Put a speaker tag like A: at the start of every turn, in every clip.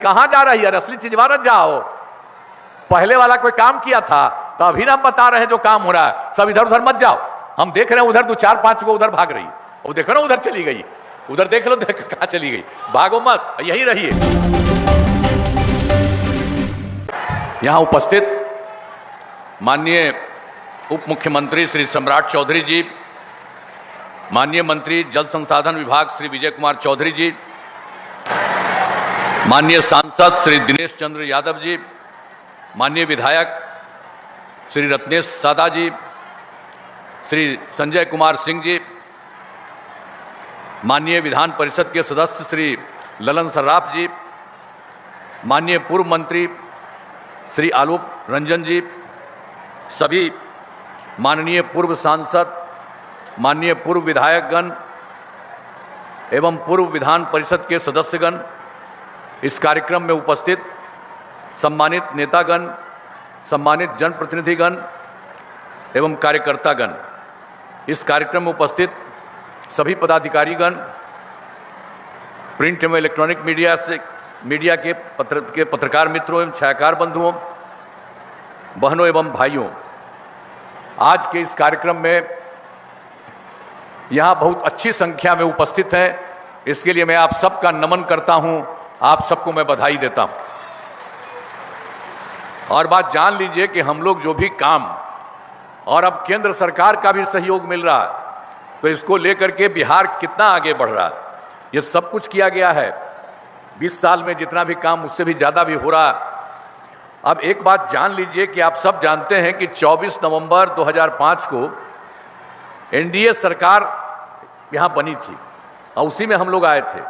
A: कहां जा रही है? असली चीज वारत जाओ। पहले वाला कोई काम किया था तो अभी हम बता रहे हैं जो काम हो रहा है। सब इधर उधर मत जाओ। हम देख रहे हैं उधर 2-4-5 को उधर भाग रही, वो देखो ना उधर चली गई, उधर देख लो, देख कहां चली गई। भागो मत, यही रहिए। यहां उपस्थित माननीय उप मुख्यमंत्री श्री सम्राट चौधरी जी, माननीय मंत्री जल संसाधन विभाग श्री विजय कुमार चौधरी जी, माननीय सांसद श्री दिनेश चंद्र यादव जी, माननीय विधायक श्री रत्नेश सादा जी, श्री संजय कुमार सिंह जी, माननीय विधान परिषद के सदस्य श्री ललन सर्राफ जी, माननीय पूर्व मंत्री श्री आलोक रंजन जी, सभी माननीय पूर्व सांसद, माननीय पूर्व विधायकगण एवं पूर्व विधान परिषद के सदस्यगण, इस कार्यक्रम में उपस्थित सम्मानित नेतागण, सम्मानित जनप्रतिनिधिगण एवं कार्यकर्तागण, इस कार्यक्रम में उपस्थित सभी प्रिंट एवं इलेक्ट्रॉनिक मीडिया के पत्रकार मित्रों एवं छायाकार बंधुओं, बहनों एवं भाइयों, आज के इस कार्यक्रम में यहाँ बहुत अच्छी संख्या में उपस्थित हैं। इसके लिए मैं आप सबका नमन करता हूँ, आप सबको मैं बधाई देता हूँ। और बात जान लीजिए कि हम लोग जो भी काम, और अब केंद्र सरकार का भी सहयोग मिल रहा है, तो इसको लेकर के बिहार कितना आगे बढ़ रहा है। ये सब कुछ किया गया है 20 साल में, जितना भी काम उससे भी ज़्यादा भी हो रहा है। अब एक बात जान लीजिए कि आप सब जानते हैं कि 24 नवंबर 2005 को एनडीए सरकार यहाँ बनी थी और उसी में हम लोग आए थे।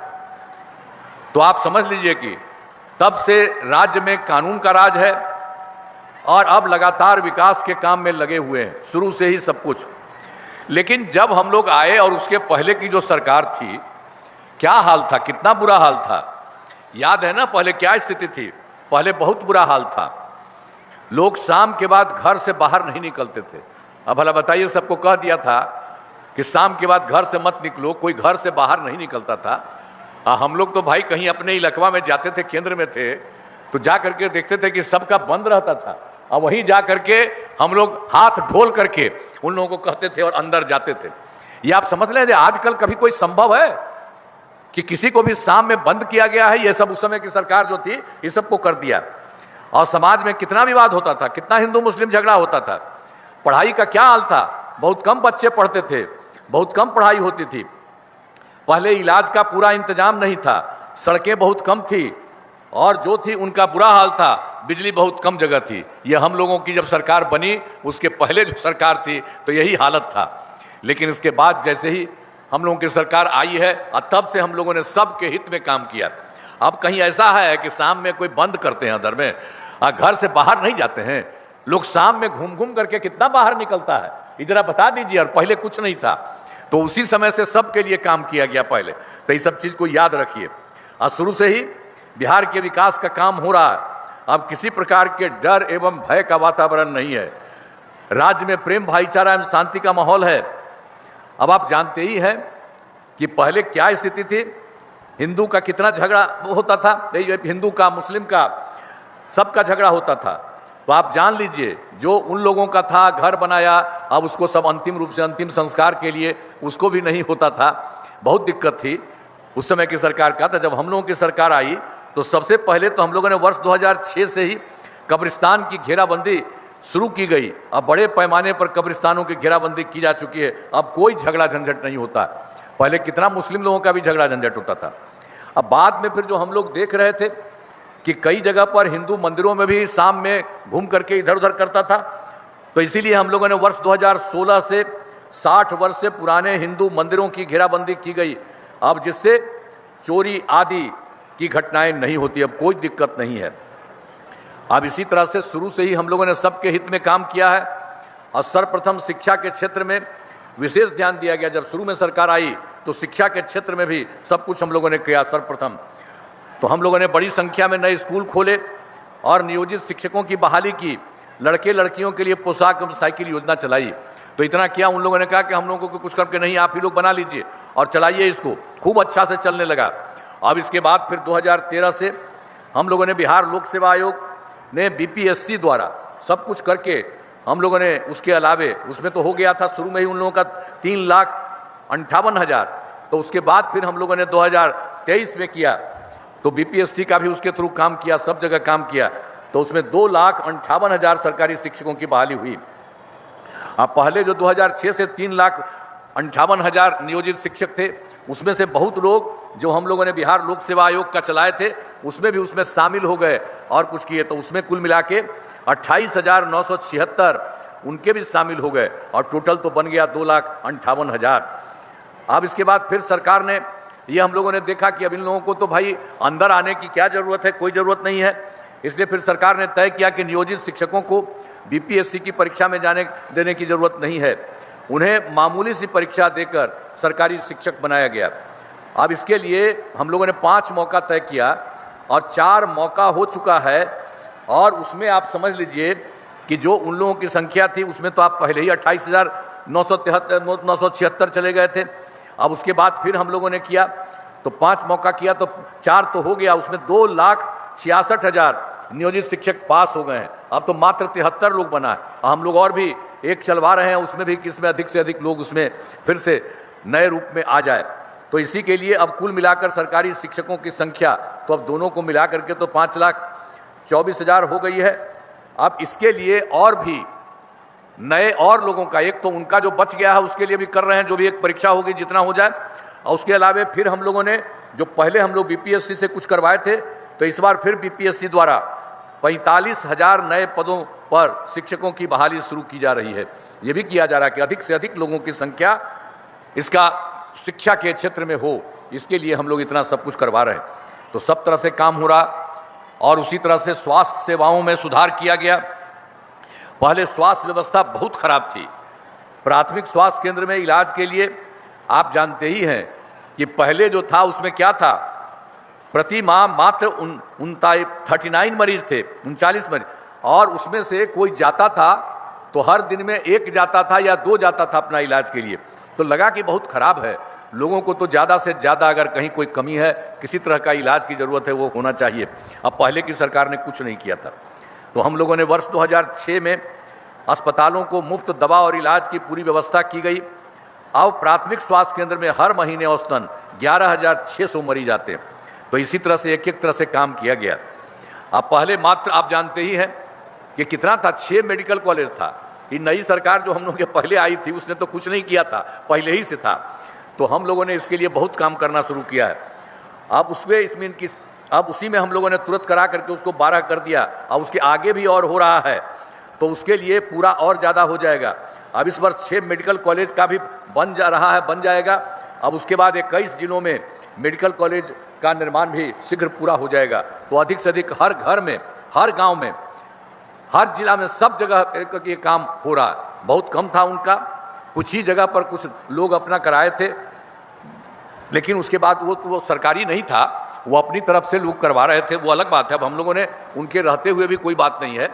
A: तो आप समझ लीजिए कि तब से राज्य में कानून का राज है और अब लगातार विकास के काम में लगे हुए हैं, शुरू से ही सब कुछ। लेकिन जब हम लोग आए और उसके पहले की जो सरकार थी, क्या हाल था, कितना बुरा हाल था। याद है ना पहले क्या स्थिति थी? पहले बहुत बुरा हाल था। लोग शाम के बाद घर से बाहर नहीं निकलते थे। अब भला बताइए, सबको कह दिया था कि शाम के बाद घर से मत निकलो, कोई घर से बाहर नहीं निकलता था। हम लोग तो भाई कहीं अपने इलाका में जाते थे, केंद्र में थे, तो जा करके देखते थे कि सबका बंद रहता था, और वहीं जा करके हम लोग हाथ ढोल करके उन लोगों को कहते थे और अंदर जाते थे। ये आप समझ लें, आजकल कभी कोई संभव है कि किसी को भी शाम में बंद किया गया है? ये सब उस समय की सरकार जो थी, ये सबको कर दिया। और समाज में कितना विवाद होता था, कितना हिंदू मुस्लिम झगड़ा होता था। पढ़ाई का क्या हाल था, बहुत कम बच्चे पढ़ते थे, बहुत कम पढ़ाई होती थी। पहले इलाज का पूरा इंतजाम नहीं था, सड़कें बहुत कम थी, और जो थी उनका बुरा हाल था, बिजली बहुत कम जगह थी। ये हम लोगों की जब सरकार बनी, उसके पहले जो सरकार थी तो यही हालत था। लेकिन इसके बाद जैसे ही हम लोगों की सरकार आई है, और तब से हम लोगों ने सबके हित में काम किया। अब कहीं ऐसा है कि शाम में कोई बंद करते हैं अंदर में, घर से बाहर नहीं जाते हैं लोग। शाम में घूम घूम करके कितना बाहर निकलता है, इधर आप बता दीजिए। और पहले कुछ नहीं था, तो उसी समय से सबके लिए काम किया गया पहले। तो ये सब चीज़ को याद रखिए। और शुरू से ही बिहार के विकास का काम हो रहा है। अब किसी प्रकार के डर एवं भय का वातावरण नहीं है। राज्य में प्रेम, भाईचारा एवं शांति का माहौल है। अब आप जानते ही हैं कि पहले क्या स्थिति थी, हिंदू का कितना झगड़ा होता था, हिंदू का, मुस्लिम का, सबका झगड़ा होता था। तो आप जान लीजिए, जो उन लोगों का था घर बनाया, अब उसको सब अंतिम रूप से अंतिम संस्कार के लिए उसको भी नहीं होता था। बहुत दिक्कत थी उस समय की सरकार का। तो जब हम लोगों की सरकार आई, तो सबसे पहले तो हम लोगों ने वर्ष 2006 से ही कब्रिस्तान की घेराबंदी शुरू की गई। अब बड़े पैमाने पर कब्रिस्तानों की घेराबंदी की जा चुकी है। अब कोई झगड़ा झंझट नहीं होता। पहले कितना मुस्लिम लोगों का भी झगड़ा झंझट होता था। अब बाद में फिर जो हम लोग देख रहे थे कि कई जगह पर हिंदू मंदिरों में भी शाम में घूम करके इधर उधर करता था, तो इसीलिए हम लोगों ने वर्ष 2016 से 60 वर्ष से पुराने हिंदू मंदिरों की घेराबंदी की गई। अब जिससे चोरी आदि की घटनाएं नहीं होती, अब कोई दिक्कत नहीं है। अब इसी तरह से शुरू से ही हम लोगों ने सबके हित में काम किया है। और सर्वप्रथम शिक्षा के क्षेत्र में विशेष ध्यान दिया गया। जब शुरू में सरकार आई तो शिक्षा के क्षेत्र में भी सब कुछ हम लोगों ने किया। सर्वप्रथम तो हम लोगों ने बड़ी संख्या में नए स्कूल खोले और नियोजित शिक्षकों की बहाली की। लड़के लड़कियों के लिए पोशाक एवं साइकिल योजना चलाई। तो इतना किया, उन लोगों ने कहा कि हम लोगों को कुछ करके नहीं, आप ही लोग बना लीजिए और चलाइए इसको। खूब अच्छा से चलने लगा। अब इसके बाद फिर 2013 से हम लोगों ने बिहार लोक सेवा आयोग ने बीपीएससी द्वारा सब कुछ करके हम लोगों ने उसके अलावे उसमें तो हो गया था शुरू में ही उन लोगों का 3,58,000, तो उसके बाद फिर हम लोगों ने 2023 में किया तो बीपीएससी का भी उसके थ्रू काम किया, सब जगह काम किया, तो उसमें 2,58,000 सरकारी शिक्षकों की बहाली हुई। अब पहले जो 2006 से 3,58,000 नियोजित शिक्षक थे, उसमें से बहुत लोग जो हम लोगों ने बिहार लोक सेवा आयोग का चलाए थे उसमें शामिल हो गए और कुछ किए, तो उसमें कुल मिला के 28,976 उनके भी शामिल हो गए और टोटल तो बन गया 2,58,000। अब इसके बाद फिर सरकार ने ये हम लोगों ने देखा कि अब इन लोगों को तो भाई अंदर आने की क्या ज़रूरत है, कोई ज़रूरत नहीं है, इसलिए फिर सरकार ने तय किया कि नियोजित शिक्षकों को बीपीएससी की परीक्षा में जाने देने की ज़रूरत नहीं है, उन्हें मामूली सी परीक्षा देकर सरकारी शिक्षक बनाया गया। अब इसके लिए हम लोगों ने 5 मौका तय किया और 4 मौका हो चुका है, और उसमें आप समझ लीजिए कि जो उन लोगों की संख्या थी उसमें तो आप पहले ही 28,976 चले गए थे। अब उसके बाद फिर हम लोगों ने किया तो 5 मौका किया तो 4 तो हो गया, उसमें 2,66,000 नियोजित शिक्षक पास हो गए हैं। अब तो मात्र 73 लोग बना है, हम लोग और भी एक चलवा रहे हैं, उसमें भी किसमें अधिक से अधिक लोग उसमें फिर से नए रूप में आ जाए। तो इसी के लिए अब कुल मिलाकर सरकारी शिक्षकों की संख्या तो अब दोनों को मिला करके तो 5,24,000 हो गई है। अब इसके लिए और भी नए और लोगों का, एक तो उनका जो बच गया है उसके लिए भी कर रहे हैं, जो भी एक परीक्षा होगी जितना हो जाए, और उसके अलावे फिर हम लोगों ने जो पहले हम लोग बीपीएससी से कुछ करवाए थे तो इस बार फिर बीपीएससी द्वारा 45,000 नए पदों पर शिक्षकों की बहाली शुरू की जा रही है। ये भी किया जा रहा है कि अधिक से अधिक लोगों की संख्या इसका शिक्षा के क्षेत्र में हो, इसके लिए हम लोग इतना सब कुछ करवा रहे हैं। तो सब तरह से काम हो रहा, और उसी तरह से स्वास्थ्य सेवाओं में सुधार किया गया। पहले स्वास्थ्य व्यवस्था बहुत खराब थी। प्राथमिक स्वास्थ्य केंद्र में इलाज के लिए आप जानते ही हैं कि पहले जो था उसमें क्या था, प्रति माह मात्र 39 मरीज थे, 39 मरीज, और उसमें से कोई जाता था तो हर दिन में 1 जाता था या 2 जाता था अपना इलाज के लिए। तो लगा कि बहुत खराब है, लोगों को तो ज़्यादा से ज़्यादा अगर कहीं कोई कमी है, किसी तरह का इलाज की ज़रूरत है, वो होना चाहिए। अब पहले की सरकार ने कुछ नहीं किया था, तो हम लोगों ने वर्ष 2006 में अस्पतालों को मुफ्त दवा और इलाज की पूरी व्यवस्था की गई। अब प्राथमिक स्वास्थ्य केंद्र में हर महीने औसतन 11,600 मरीज आते हैं। तो इसी तरह से एक तरह से काम किया गया। अब पहले मात्र आप जानते ही हैं कि कितना था, 6 मेडिकल कॉलेज था। ये नई सरकार जो हम लोग के पहले आई थी उसने तो कुछ नहीं किया था, पहले ही से था। तो हम लोगों ने इसके लिए बहुत काम करना शुरू किया है। अब उसी में हम लोगों ने तुरंत करा करके उसको 12 कर दिया, अब उसके आगे भी और हो रहा है, तो उसके लिए पूरा और ज़्यादा हो जाएगा। अब इस वर्ष 6 मेडिकल कॉलेज का भी बन जाएगा। अब उसके बाद 21 जिलों में मेडिकल कॉलेज का निर्माण भी शीघ्र पूरा हो जाएगा। तो अधिक से अधिक हर घर में, हर गांव में, हर जिला में, सब जगह ये काम हो रहा है। बहुत कम था उनका, कुछ ही जगह पर कुछ लोग अपना कराए थे, लेकिन उसके बाद वो सरकारी नहीं था, वो अपनी तरफ से लोग करवा रहे थे, वो अलग बात है। अब हम लोगों ने उनके रहते हुए भी कोई बात नहीं है,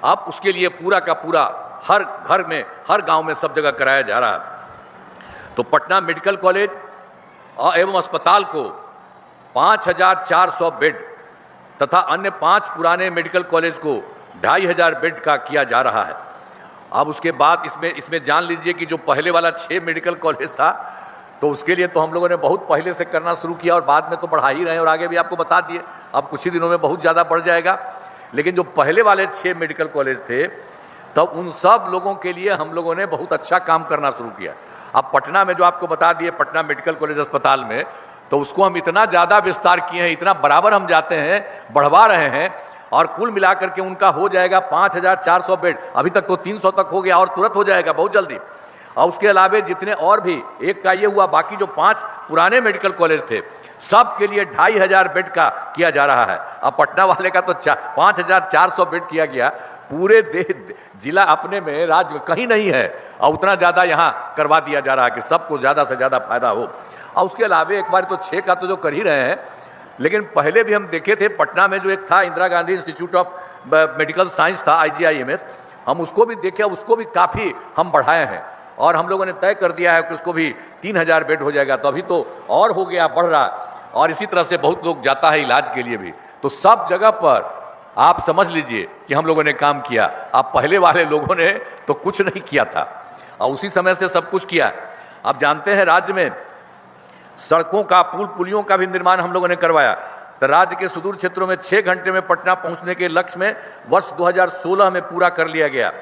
A: अब उसके लिए पूरा का पूरा हर घर में, हर गांव में, सब जगह कराया जा रहा है। तो पटना मेडिकल कॉलेज एवं अस्पताल को 5,400 बेड तथा अन्य 5 पुराने मेडिकल कॉलेज को 2,500 बेड का किया जा रहा है। अब उसके बाद इसमें जान लीजिए कि जो पहले वाला 6 मेडिकल कॉलेज था तो उसके लिए तो हम लोगों ने बहुत पहले से करना शुरू किया और बाद में तो बढ़ा ही रहे हैं, और आगे भी आपको बता दिए, अब कुछ ही दिनों में बहुत ज़्यादा बढ़ जाएगा। लेकिन जो पहले वाले 6 मेडिकल कॉलेज थे तब उन सब लोगों के लिए हम लोगों ने बहुत अच्छा काम करना शुरू किया। अब पटना में जो आपको बता दिए, पटना मेडिकल कॉलेज अस्पताल में, तो उसको हम इतना ज़्यादा विस्तार किए हैं, इतना बराबर हम जाते हैं, बढ़वा रहे हैं, और कुल मिलाकर के उनका हो जाएगा 5,400 बेड। अभी तक तो 300 तक हो गया और तुरंत हो जाएगा बहुत जल्दी। और उसके अलावे जितने और भी, एक का ये हुआ, बाकी जो 5 पुराने मेडिकल कॉलेज थे सब के लिए 2,500 बेड का किया जा रहा है। अब पटना वाले का तो 5,400 बेड किया गया। पूरे जिला अपने में, राज्य में कहीं नहीं है, और उतना ज़्यादा यहाँ करवा दिया जा रहा है कि सबको ज़्यादा से ज़्यादा फायदा हो। और उसके अलावे एक बार तो 6 का तो जो कर ही रहे हैं, लेकिन पहले भी हम देखे थे पटना में जो एक था Indira Gandhi institute of medical science था, IGIMS, हम उसको भी देखे, उसको भी काफ़ी हम बढ़ाए हैं, और हम लोगों ने तय कर दिया है कि उसको भी 3,000 बेड हो जाएगा। तो अभी तो और हो गया, बढ़ रहा, और इसी तरह से बहुत लोग जाता है इलाज के लिए भी। तो तो सब जगह पर आप समझ लीजिए कि हम लोगों ने काम किया। अब पहले वाले लोगों ने तो कुछ नहीं किया था और उसी समय से सब कुछ किया। आप जानते हैं राज्य में सड़कों का, पुल पुलियों का भी निर्माण हम लोगों ने करवाया। तो राज्य के सुदूर क्षेत्रों में 6 घंटे में पटना पहुंचने के लक्ष्य में वर्ष 2016 में पूरा कर लिया गया।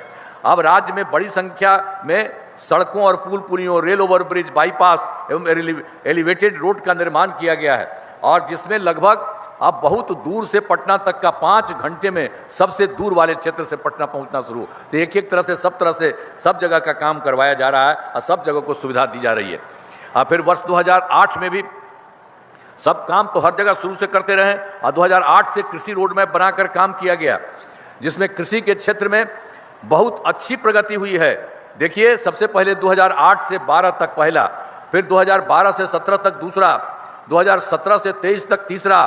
A: अब राज्य में बड़ी संख्या में सड़कों और पुल पुलियों, रेल ओवरब्रिज, बाईपास एवं एलिवेटेड रोड का निर्माण किया गया है और जिसमें लगभग अब बहुत दूर से पटना तक का 5 घंटे में सबसे दूर वाले क्षेत्र से पटना पहुंचना शुरू। तो एक तरह से सब जगह का काम करवाया जा रहा है और सब जगह को सुविधा दी जा रही है। और फिर वर्ष 2008 में भी सब काम तो हर जगह शुरू से करते रहे और 2008 से कृषि रोड मैप बनाकर काम किया गया, जिसमें कृषि के क्षेत्र में बहुत अच्छी प्रगति हुई है। देखिए, सबसे पहले 2008 से 12 तक पहला, फिर 2012 से 17 तक दूसरा, 2017 से 23 तक तीसरा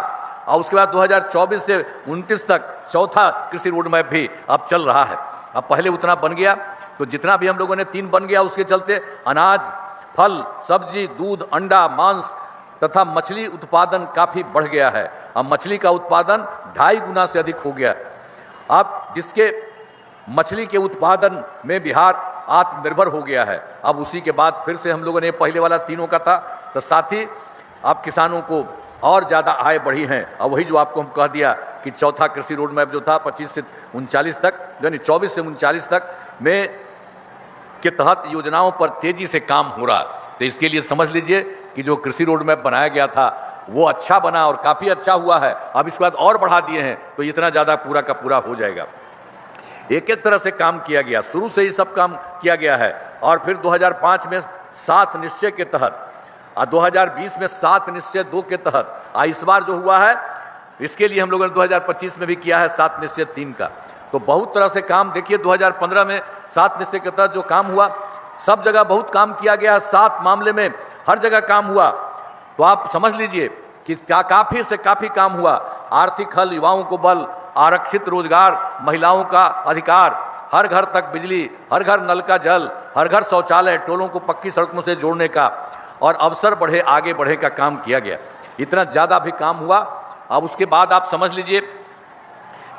A: और उसके बाद 2024 से 29 तक चौथा कृषि रोड मैप भी अब चल रहा है। अब पहले उतना बन गया तो जितना भी हम लोगों ने 3 बन गया, उसके चलते अनाज, फल, सब्जी, दूध, अंडा, मांस तथा मछली उत्पादन काफ़ी बढ़ गया है। अब मछली का उत्पादन 2.5 गुना से अधिक हो गया। अब जिसके मछली के उत्पादन में बिहार आत्मनिर्भर हो गया है। अब उसी के बाद फिर से हम लोगों ने, पहले वाला 3 का था, तो साथ ही अब किसानों को और ज़्यादा आय बढ़ी है। और वही जो आपको हम कह दिया कि चौथा कृषि रोड मैप जो था 25 से 39 तक, यानी 24 से 39 तक में के तहत योजनाओं पर तेजी से काम हो रहा। तो इसके लिए समझ लीजिए कि जो कृषि रोड मैप बनाया गया था वो अच्छा बना और काफ़ी अच्छा हुआ है। अब इसके बाद और बढ़ा दिए हैं तो इतना ज़्यादा पूरा का पूरा हो जाएगा। एक तरह से काम किया गया, शुरू से ही सब काम किया गया है। और फिर 2005 में 7 निश्चय के तहत और 2020 में 7 निश्चय 2 के तहत, इस बार जो हुआ है इसके लिए हम लोगों ने 2025 में भी किया है 7 निश्चय 3 का। तो बहुत तरह से काम, देखिए 2015 में 7 निश्चय के तहत जो काम हुआ, सब जगह बहुत काम किया गया। 7 मामले में हर जगह काम हुआ। तो आप समझ लीजिए कि काफ़ी से काफ़ी काम हुआ। आर्थिक हल, युवाओं को बल, आरक्षित रोजगार, महिलाओं का अधिकार, हर घर तक बिजली, हर घर नल का जल, हर घर शौचालय, टोलों को पक्की सड़कों से जोड़ने का और अवसर बढ़े, आगे बढ़े का काम किया गया। इतना ज़्यादा भी काम हुआ। अब उसके बाद आप समझ लीजिए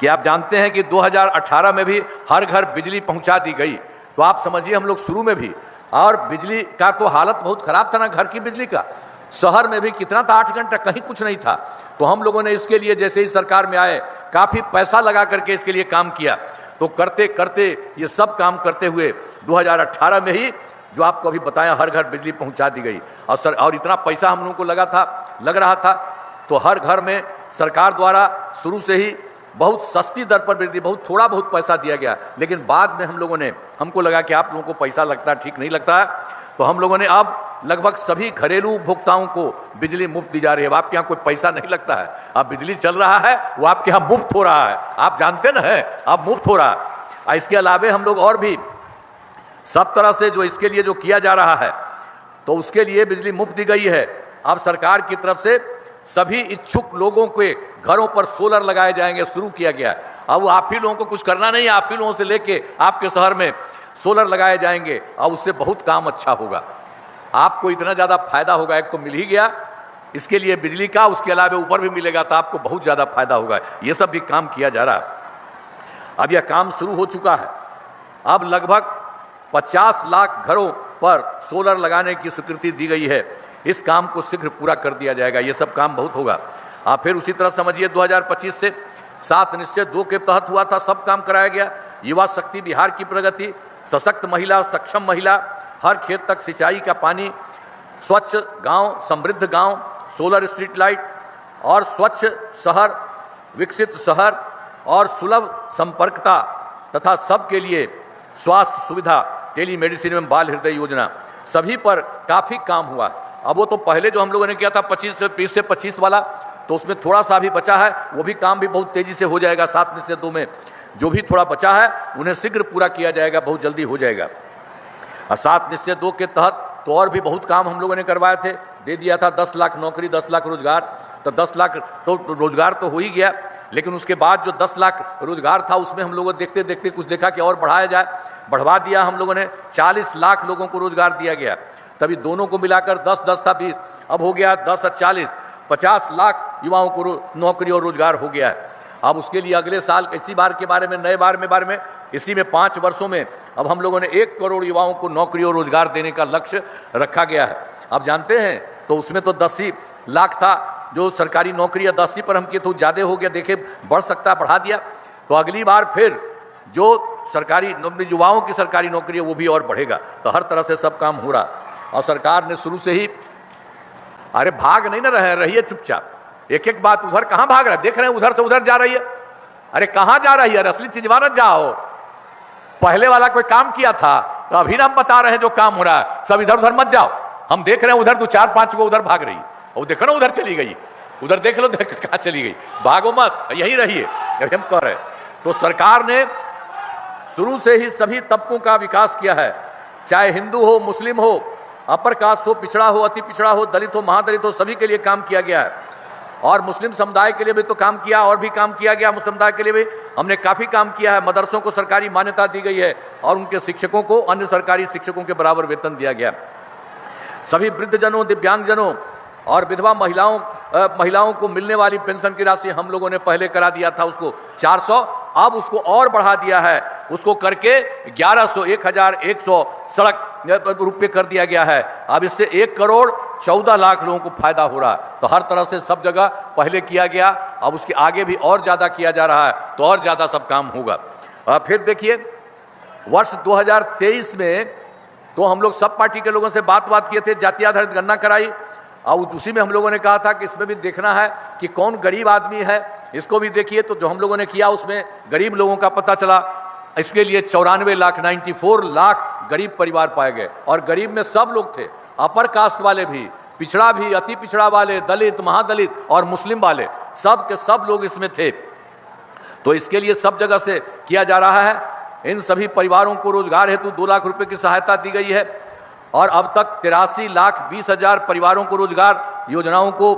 A: कि आप जानते हैं कि 2018 में भी हर घर बिजली पहुंचा दी गई। तो आप समझिए हम लोग शुरू में भी, और बिजली का तो हालत बहुत ख़राब था ना, घर की बिजली का। शहर में भी कितना था, 8 घंटा, कहीं कुछ नहीं था। तो हम लोगों ने इसके लिए जैसे ही सरकार में आए काफ़ी पैसा लगा करके इसके लिए काम किया। तो करते करते ये सब काम करते हुए 2018 में ही जो आपको अभी बताया हर घर बिजली पहुंचा दी गई। और इतना पैसा हम लोगों को लग रहा था। तो हर घर में सरकार द्वारा शुरू से ही बहुत सस्ती दर पर बिजली, थोड़ा बहुत पैसा दिया गया। लेकिन बाद में हमको लगा कि आप लोगों को पैसा लगता है, ठीक नहीं लगता है। तो हम लोगों ने अब लगभग सभी घरेलू उपभोक्ताओं को बिजली मुफ्त दी जा रही है। अब आपके यहाँ कोई पैसा नहीं लगता है, अब बिजली चल रहा है, वो आपके यहाँ मुफ्त हो रहा है। आप जानते ना है, अब मुफ्त हो रहा है। इसके अलावे हम लोग और भी सब तरह से जो इसके लिए जो किया जा रहा है, तो उसके लिए बिजली मुफ्त दी गई है। अब सरकार की तरफ से सभी इच्छुक लोगों के घरों पर सोलर लगाए जाएंगे, शुरू किया गया। अब आप ही लोगों को कुछ करना नहीं है, आप ही लोगों से लेके आपके शहर में सोलर लगाए जाएंगे और उससे बहुत काम अच्छा होगा। आपको इतना ज़्यादा फायदा होगा, एक तो मिल ही गया इसके लिए बिजली का, उसके अलावा ऊपर भी मिलेगा तो आपको बहुत ज़्यादा फायदा होगा। ये सब भी काम किया जा रहा है। अब यह काम शुरू हो चुका है। अब लगभग 50 लाख घरों पर सोलर लगाने की स्वीकृति दी गई है। इस काम को शीघ्र पूरा कर दिया जाएगा। ये सब काम बहुत होगा। आप फिर उसी तरह समझिए 2025 से 7 निश्चय 2 के तहत हुआ था, सब काम कराया गया। युवा शक्ति, बिहार की प्रगति, सशक्त महिला, सक्षम महिला, हर खेत तक सिंचाई का पानी, स्वच्छ गांव, समृद्ध गांव, सोलर स्ट्रीट लाइट और स्वच्छ शहर, विकसित शहर और सुलभ संपर्कता तथा सबके लिए स्वास्थ्य सुविधा, टेलीमेडिसिन एवं बाल हृदय योजना, सभी पर काफ़ी काम हुआ। अब वो तो पहले जो हम लोगों ने किया था 20 से 25 वाला, तो उसमें थोड़ा सा भी बचा है, वो भी काम भी बहुत तेज़ी से हो जाएगा। 7 निश्चय 2 में जो भी थोड़ा बचा है उन्हें शीघ्र पूरा किया जाएगा, बहुत जल्दी हो जाएगा। और 7 निश्चय 2 के तहत तो और भी बहुत काम हम लोगों ने करवाए थे, दे दिया था 10 लाख नौकरी, 10 लाख रोजगार। तो 10 लाख तो रोजगार तो हो ही गया, लेकिन उसके बाद जो 10 लाख रोजगार था उसमें हम लोगों देखते देखते कुछ देखा कि और बढ़ाया जाए, बढ़वा दिया हम लोगों ने। 40 लाख लोगों को रोजगार दिया गया। तभी दोनों को मिलाकर 10 10 था 20, अब हो गया 10 और 40। 50 लाख युवाओं को नौकरी और रोजगार हो गया है। अब उसके लिए अगले साल इसी बार के बारे में, नए बारे में इसी में 5 वर्षों में अब हम लोगों ने 1 करोड़ युवाओं को नौकरी और रोजगार देने का लक्ष्य रखा गया है। आप जानते हैं तो उसमें तो 10 ही लाख था जो सरकारी नौकरी, या 10 ही पर हम किए तो ज़्यादा हो गया, देखे बढ़ सकता, बढ़ा दिया। तो अगली बार फिर जो सरकारी युवाओं की सरकारी नौकरी है वो भी और बढ़ेगा। तो हर तरह से सब काम हो रहा, और सरकार ने शुरू से ही, अरे भाग नहीं ना रही है चुपचाप, एक एक बात उधर कहाँ भाग रहा है, देख रहे हैं उधर से उधर जा रही है। अरे कहाँ जा रही है, असली चीज वाला जाओ। पहले वाला कोई काम किया था तो अभी हम बता रहे हैं जो काम हो रहा है, सब इधर उधर मत जाओ। हम देख रहे हैं उधर तो 4-5 को उधर भाग रही, और देखो ना उधर चली गई, उधर देख लो कहाँ चली गई, भागो मत, यही रहिए, हम कह रहे। तो सरकार ने शुरू से ही सभी तबकों का विकास किया है, चाहे हिंदू हो, मुस्लिम हो, अपर कास्ट हो, पिछड़ा हो, अति पिछड़ा हो, दलित हो, महादलित हो, सभी के लिए काम किया गया है। और मुस्लिम समुदाय के लिए भी तो काम किया, और भी काम किया गया। मुस्लिम समुदाय के लिए भी हमने काफ़ी काम किया है। मदरसों को सरकारी मान्यता दी गई है, और उनके शिक्षकों को अन्य सरकारी शिक्षकों के बराबर वेतन दिया गया। सभी वृद्धजनों, दिव्यांगजनों और विधवा महिलाओं को मिलने वाली पेंशन की राशि हम लोगों ने पहले करा दिया था उसको 400, अब उसको और बढ़ा दिया है, उसको करके 1100, 1100 सड़क रुपये कर दिया गया है। अब इससे 1 करोड़ 14 लाख लोगों को फायदा हो रहा है। तो हर तरह से सब जगह पहले किया गया, अब उसके आगे भी और ज़्यादा किया जा रहा है, तो और ज़्यादा सब काम होगा। फिर देखिए वर्ष 2023 में तो हम लोग सब पार्टी के लोगों से बात किए थे, जाति आधारित गणना कराई, और उसी में हम लोगों ने कहा था कि इसमें भी देखना है कि कौन गरीब आदमी है, इसको भी देखिए। तो जो हम लोगों ने किया उसमें गरीब लोगों का पता चला। इसके लिए 94 लाख 94 लाख गरीब परिवार पाए गए, और गरीब में सब लोग थे, अपर कास्ट वाले भी, पिछड़ा भी, अति पिछड़ा वाले, दलित, महादलित और मुस्लिम वाले, सब के सब लोग इसमें थे। तो इसके लिए सब जगह से किया जा रहा है। इन सभी परिवारों को रोजगार हेतु 2 लाख रुपए की सहायता दी गई है, और अब तक 83,20,000 परिवारों को रोजगार योजनाओं को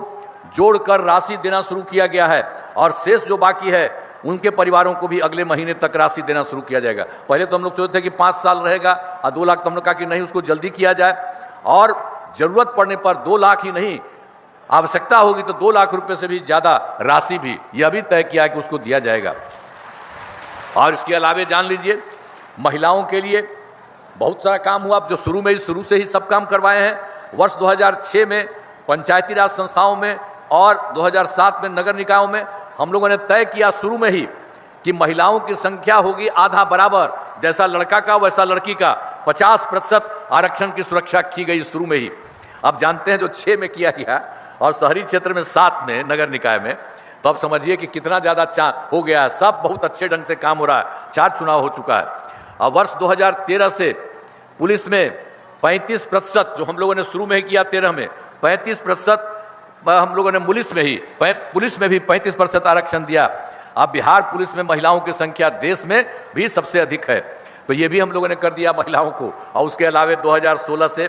A: जोड़कर राशि देना शुरू किया गया है, और शेष जो बाकी है उनके परिवारों को भी अगले महीने तक राशि देना शुरू किया जाएगा। पहले तो हम लोग सोचते थे कि 5 साल रहेगा और 2 लाख, तो हम लोग कहा कि नहीं, उसको जल्दी किया जाए, और जरूरत पड़ने पर 2 लाख ही नहीं, आवश्यकता होगी तो 2 लाख रुपए से भी ज़्यादा राशि भी यह भी तय किया है कि उसको दिया जाएगा। और इसके अलावा जान लीजिए महिलाओं के लिए बहुत सारा काम हुआ, जो शुरू से ही सब काम करवाए हैं। वर्ष 2006 में पंचायती राज संस्थाओं में और 2007 में नगर निकायों में हम लोगों ने तय किया शुरू में ही कि महिलाओं की संख्या होगी आधा बराबर, जैसा लड़का का वैसा लड़की का, 50% आरक्षण की सुरक्षा की गई शुरू में ही। अब जानते हैं जो 6 में किया गया और शहरी क्षेत्र में 7 में नगर निकाय में, तो अब समझिए कि कितना ज़्यादा हो गया है। सब बहुत अच्छे ढंग से काम हो रहा है, 4 चुनाव हो चुका है। और वर्ष 2013 से पुलिस में 35%, जो हम लोगों ने शुरू में ही किया 13 में 35%, हम लोगों ने पुलिस में भी 35% आरक्षण दिया। अब बिहार पुलिस में महिलाओं की संख्या देश में भी सबसे अधिक है, तो ये भी हम लोगों ने कर दिया महिलाओं को। और उसके अलावा 2016 से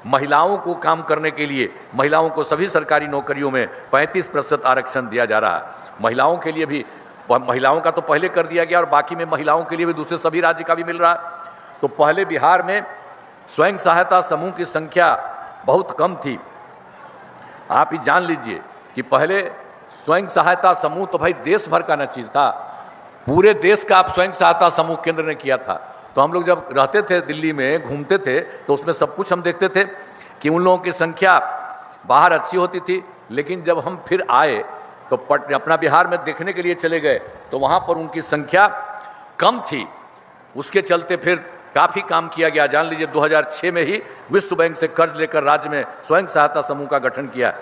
A: महिलाओं को काम करने के लिए महिलाओं को सभी सरकारी नौकरियों में 35% आरक्षण दिया जा रहा है। महिलाओं के लिए भी, महिलाओं का तो पहले कर दिया गया, और बाकी में महिलाओं के लिए भी दूसरे सभी राज्य का भी मिल रहा है। तो पहले बिहार में स्वयं सहायता समूह की संख्या बहुत कम थी। आप ही जान लीजिए कि पहले स्वयं सहायता समूह तो भाई देश भर का न चीज़ था, पूरे देश का आप स्वयं सहायता समूह केंद्र ने किया था। तो हम लोग जब रहते थे दिल्ली में, घूमते थे, तो उसमें सब कुछ हम देखते थे कि उन लोगों की संख्या बाहर अच्छी होती थी, लेकिन जब हम फिर आए तो अपना बिहार में देखने के लिए चले गए तो वहाँ पर उनकी संख्या कम थी। उसके चलते फिर काफ़ी काम किया गया। जान लीजिए 2006 में ही विश्व बैंक से कर्ज लेकर राज्य में स्वयं सहायता समूह का गठन किया।